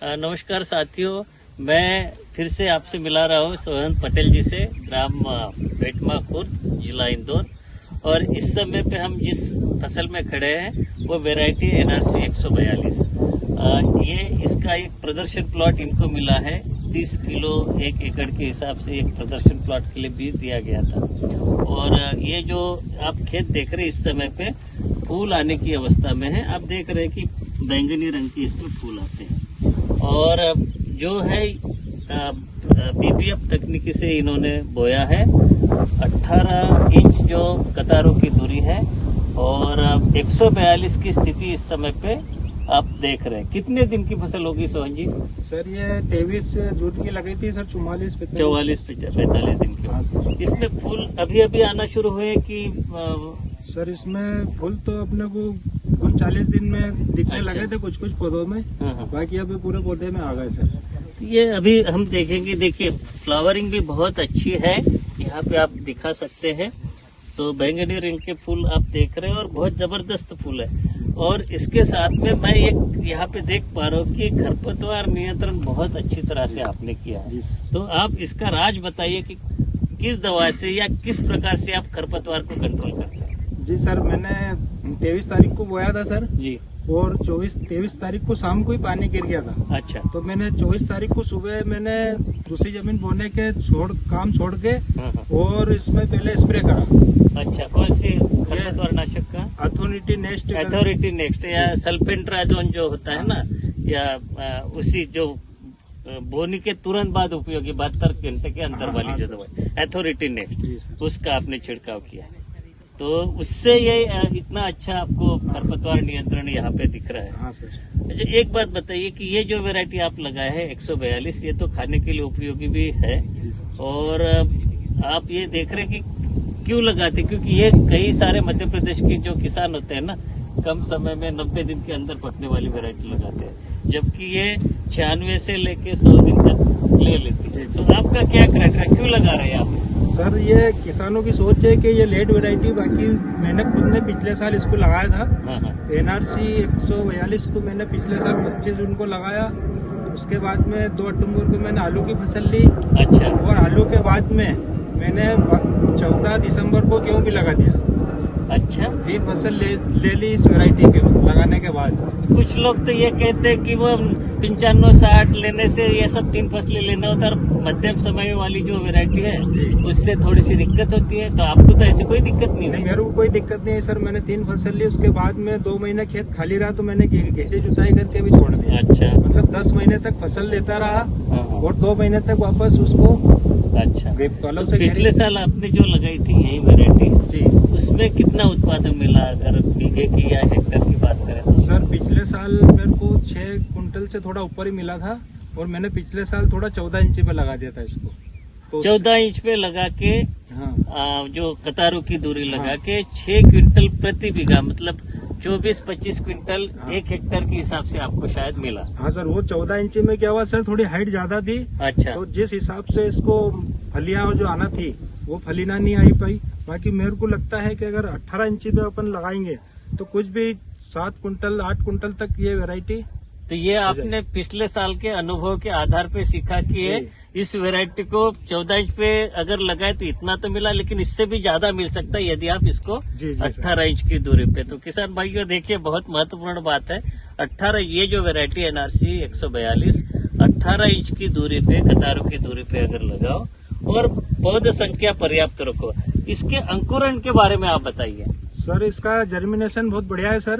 नमस्कार साथियों, मैं फिर से आपसे मिला रहा हूँ सोहन पटेल जी से, ग्राम बेटमा खुर्द, जिला इंदौर। और इस समय पे हम जिस फसल में खड़े हैं वो वैरायटी NRC 142। ये इसका एक प्रदर्शन प्लॉट इनको मिला है। 30 किलो 1 एकड़ के हिसाब से एक प्रदर्शन प्लॉट के लिए बीज दिया गया था। और ये जो आप खेत देख रहे हैं इस समय पे फूल आने की अवस्था में है। आप देख रहे हैं कि बैंगनी रंग के इसमें फूल आते हैं। और जो है BPF तकनीकी से इन्होंने बोया है। 18 इंच जो कतारों की दूरी है और 142 की स्थिति इस समय पे आप देख रहे हैं। कितने दिन की फसल होगी सोहन जी? सर ये 23 जून की लगी थी सर, 44 45 दिन की। हाँ सर। इसमें फूल अभी अभी आना शुरू हुए कि सर इसमें फूल तो अपने को 39 दिन में दिखने अच्छा। लगे थे कुछ पौधों में। हाँ। बाकी अभी पूरे पौधे में आ गए सर। तो ये अभी हम देखेंगे। देखिए फ्लावरिंग भी बहुत अच्छी है, यहाँ पे आप दिखा सकते हैं। तो बैंगनी रंग के फूल आप देख रहे हैं और बहुत जबरदस्त फूल है। और इसके साथ में मैं एक यहाँ पे देख पा रहा हूँ कि खरपतवार नियंत्रण बहुत अच्छी तरह से आपने किया है। तो आप इसका राज बताइए कि किस दवा से या किस प्रकार से आप खरपतवार को कंट्रोल करते हैं? जी सर, मैंने 23 तारीख को बोया था सर जी। और 23 तारीख को शाम को ही पानी गिर गया था। अच्छा। तो मैंने 24 तारीख को सुबह मैंने दूसरी जमीन बोने के काम छोड़ के और इसमें पहले स्प्रे करा। अच्छा, कौन सी खरपतवार नाशक का? अथॉरिटी नेक्स्ट या सल्फेंट्राजोन जो होता है ना, या उसी जो बोनी के तुरंत बाद उपयोगी 72 घंटे के अंदर वाली जो दवाई अथॉरिटी नेक्स्ट, उसका आपने छिड़काव किया है। तो उससे ये इतना अच्छा आपको खरपतवार नियंत्रण यहाँ पे दिख रहा है। हाँ सर। अच्छा, एक बात बताइए कि ये जो वैरायटी आप लगाए है 142, ये तो खाने के लिए उपयोगी भी है। और आप ये देख रहे हैं कि क्यों लगाते, क्योंकि ये कई सारे मध्य प्रदेश के जो किसान होते हैं ना, कम समय में 90 दिन के अंदर पकने वाली वैरायटी लगाते हैं, जबकि ये 96 से लेके 100 दिन तक ले लेती है। तो आपका क्या क्राइटेरिया, क्यों लगा रहे हैं आप इसको? सर ये किसानों की सोच है कि ये लेट वैरायटी, बाकी मैंने खुद ने पिछले साल इसको लगाया था। NRC 142 को मैंने पिछले साल 25 जून को लगाया। उसके बाद में 2 अक्टूबर को मैंने आलू की फसल ली। अच्छा। और आलू के बाद में मैंने 14 दिसंबर को गेहूं भी लगा दिया। अच्छा। 3 फसल ले ली इस वैरायटी के लगाने के बाद। कुछ लोग तो ये कहते हैं कि वो 95-60 लेने से ये सब 3 फसलें लेना होता है। मध्यम समय वाली जो वैरायटी है उससे थोड़ी सी दिक्कत होती है। तो आपको तो ऐसी कोई दिक्कत नहीं है? मेरे को कोई दिक्कत नहीं है सर। मैंने 3 फसल ली, उसके बाद में 2 महीने खेत खाली रहा तो मैंने गहरी जुताई करके भी छोड़ दिया। अच्छा। मतलब 10 महीने तक फसल लेता रहा और 2 महीने तक वापस उसको। अच्छा। तो पिछले साल आपने जो लगाई थी यही वैरायटी जी, उसमें कितना उत्पादन मिला, अगर बीघे की या हेक्टेयर की बात करें तो? सर पिछले साल मेरे को 6 कुंटल से थोड़ा ऊपर ही मिला था। और मैंने पिछले साल थोड़ा 14 इंच पे लगा दिया था इसको। तो 14 इंच पे लगा के, हाँ, जो कतारों की दूरी लगा के 6 क्विंटल प्रति बीघा, मतलब 24-25 क्विंटल 1 हेक्टेयर के हिसाब से आपको शायद मिला। हाँ सर, वो 14 इंच में क्या हुआ सर, थोड़ी हाइट ज्यादा थी। अच्छा। तो जिस हिसाब से इसको फलियां जो आना थी वो फलीना नहीं आई पाई। बाकी मेरे को लगता है कि अगर 18 इंच पे अपन लगाएंगे तो कुछ भी 7 कुंटल 8 कुंटल तक ये वैरायटी। तो ये आपने पिछले साल के अनुभव के आधार पे सीखा कि ये इस वैरायटी को 14 इंच पे अगर लगाए तो इतना तो मिला, लेकिन इससे भी ज्यादा मिल सकता है यदि आप इसको 18 इंच की दूरी पे। तो किसान भाइयों देखिए, बहुत महत्वपूर्ण बात है। 18 ये जो वैरायटी NRC 142 18 इंच की दूरी पे, कतारों की दूरी पे अगर लगाओ और पौध संख्या पर्याप्त रखो। इसके अंकुरण के बारे में आप बताइए। सर इसका जर्मिनेशन बहुत बढ़िया है सर।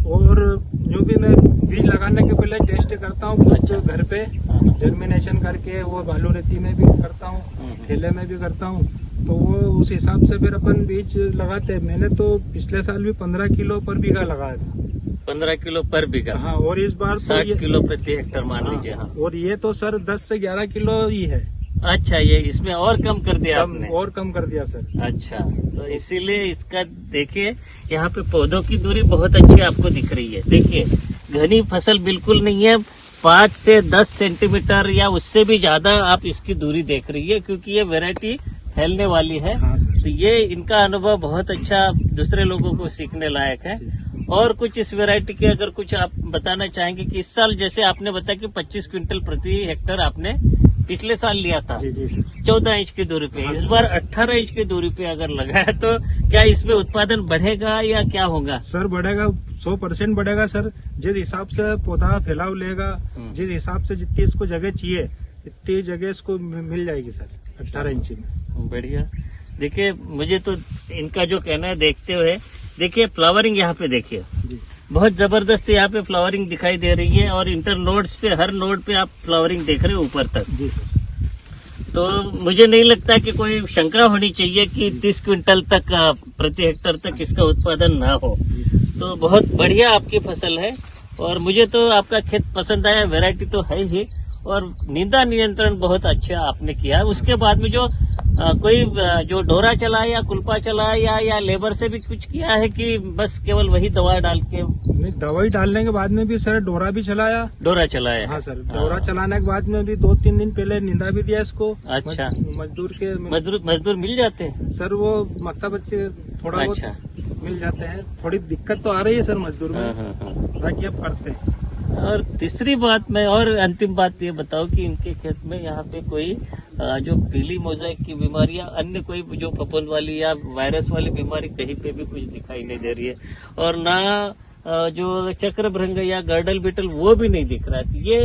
और जो भी मैं बीज लगाने के पहले टेस्ट करता हूँ अच्छा। घर पे जर्मिनेशन करके, वो बालू रेती में भी करता हूँ, ठेले में भी करता हूँ। तो वो उस हिसाब से फिर अपन बीज लगाते हैं। मैंने तो पिछले साल भी 15 किलो पर बीघा लगाया था। 15 किलो पर बीघा? हाँ। और इस बार 60 किलो प्रति हेक्टेयर मान लीजिए। हाँ। और ये तो सर 10 से 11 किलो ही है। अच्छा, ये इसमें और कम कर दिया आपने? और कम कर दिया सर। अच्छा, तो इसीलिए इसका देखिए यहाँ पे पौधों की दूरी बहुत अच्छी आपको दिख रही है। देखिए घनी फसल बिल्कुल नहीं है, 5 से 10 सेंटीमीटर या उससे भी ज्यादा आप इसकी दूरी देख रही है, क्योंकि ये वैरायटी फैलने वाली है। हाँ। तो ये इनका अनुभव बहुत अच्छा दूसरे लोगों को सीखने लायक है। और कुछ इस वैरायटी के अगर कुछ आप बताना चाहेंगे कि इस साल जैसे आपने बताया कि 25 क्विंटल प्रति हेक्टर आपने पिछले साल लिया था जी जी सर। 14 इंच की दूरी पे, इस बार 18 इंच की दूरी पे अगर लगाया तो क्या इसमें उत्पादन बढ़ेगा या क्या होगा? सर बढ़ेगा, 100% बढ़ेगा सर। जिस हिसाब से पौधा फैलाव लेगा, जिस हिसाब से जितनी इसको जगह चाहिए इतनी जगह इसको मिल जाएगी सर 18 इंच में। बढ़िया। देखिए मुझे तो इनका जो कहना है देखते हुए, देखिए फ्लावरिंग यहाँ पे देखिए जी बहुत जबरदस्त यहाँ पे फ्लावरिंग दिखाई दे रही है और इंटर नोड्स पे हर नोड पे आप फ्लावरिंग देख रहे हो ऊपर तक। जी सर। तो मुझे नहीं लगता कि कोई शंका होनी चाहिए कि 30 क्विंटल तक प्रति हेक्टर तक इसका उत्पादन ना हो। जी सर। तो बहुत बढ़िया आपकी फसल है और मुझे तो आपका खेत पसंद आया, वैरायटी तो है ही और निंदा नियंत्रण बहुत अच्छा आपने किया। उसके बाद में जो कोई जो डोरा चला या कुल्पा चला या लेबर से भी कुछ किया है कि बस केवल वही दवा डाल के? नहीं, दवाई डालने के बाद में भी सर डोरा भी चलाया। डोरा चलाया? हाँ सर, डोरा चलाने के बाद में भी 2-3 दिन पहले निंदा भी दिया इसको। अच्छा। मजदूर मिल जाते हैं सर, वो मक्का बच्चे थोड़ा अच्छा बहुत मिल जाते हैं। थोड़ी दिक्कत तो आ रही है सर मजदूर में, बाकी अब करते हैं। और तीसरी बात मैं और अंतिम बात ये बताओ कि इनके खेत में यहाँ पे कोई जो पीली मोजाइक की बीमारी या अन्य कोई जो फफूंद वाली या वायरस वाली बीमारी कहीं पे भी कुछ दिखाई नहीं दे रही है और ना जो चक्रभृंग या गर्डल बीटल वो भी नहीं दिख रहा है। ये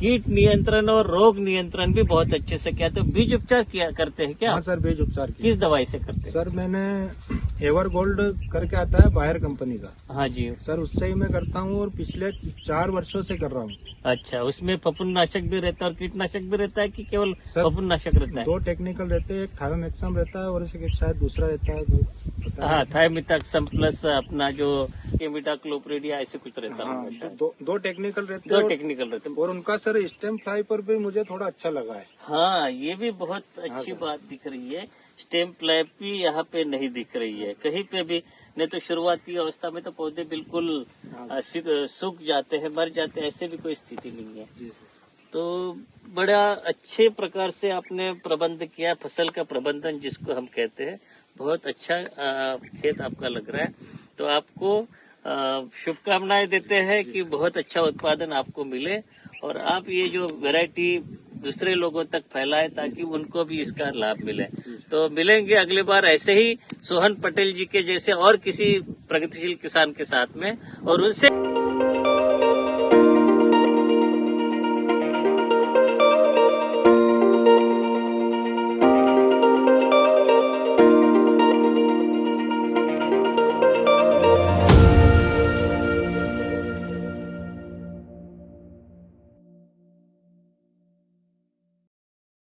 कीट नियंत्रण और रोग नियंत्रण भी बहुत अच्छे से किया। तो बीज उपचार किया करते हैं क्या? हाँ सर, बीज उपचार किस दवाई से करते हैं? सर मैंने एवर गोल्ड करके आता है बायर कंपनी का। हाँ जी सर, उससे ही मैं करता हूँ और पिछले 4 वर्षों से कर रहा हूँ। अच्छा, उसमें फफूंदनाशक भी रहता है और कीटनाशक भी रहता है कि केवल सर, फफूंदनाशक रहता है? 2 टेक्निकल रहते हैं, एक थायोमेक्सम रहता है और एक शायद दूसरा रहता है। हाँ, थायोमेक्सम प्लस अपना जो इमिडाक्लोप्रिड या ऐसे कुछ रहता है शायद। 2 टेक्निकल रहते दो हैं। टेक्निकल रहते हैं और उनका सर स्टेम फ्लाई पर भी मुझे थोड़ा अच्छा लगा है। हाँ, ये भी बहुत अच्छी बात दिख रही है। स्टेम फ्लैप भी यहाँ पे नहीं दिख रही है कहीं पे भी, नहीं तो शुरुआती अवस्था में तो पौधे बिल्कुल सूख जाते हैं, मर जाते हैं, ऐसे भी कोई स्थिति नहीं है। तो बड़ा अच्छे प्रकार से आपने प्रबंध किया, फसल का प्रबंधन जिसको हम कहते हैं, बहुत अच्छा खेत आपका लग रहा है। तो आपको शुभकामनाएं देते हैं कि बहुत अच्छा उत्पादन आपको मिले और आप ये जो वैरायटी दूसरे लोगों तक फैलाए ताकि उनको भी इसका लाभ मिले। तो मिलेंगे अगली बार ऐसे ही सोहन पटेल जी के जैसे और किसी प्रगतिशील किसान के साथ में और उनसे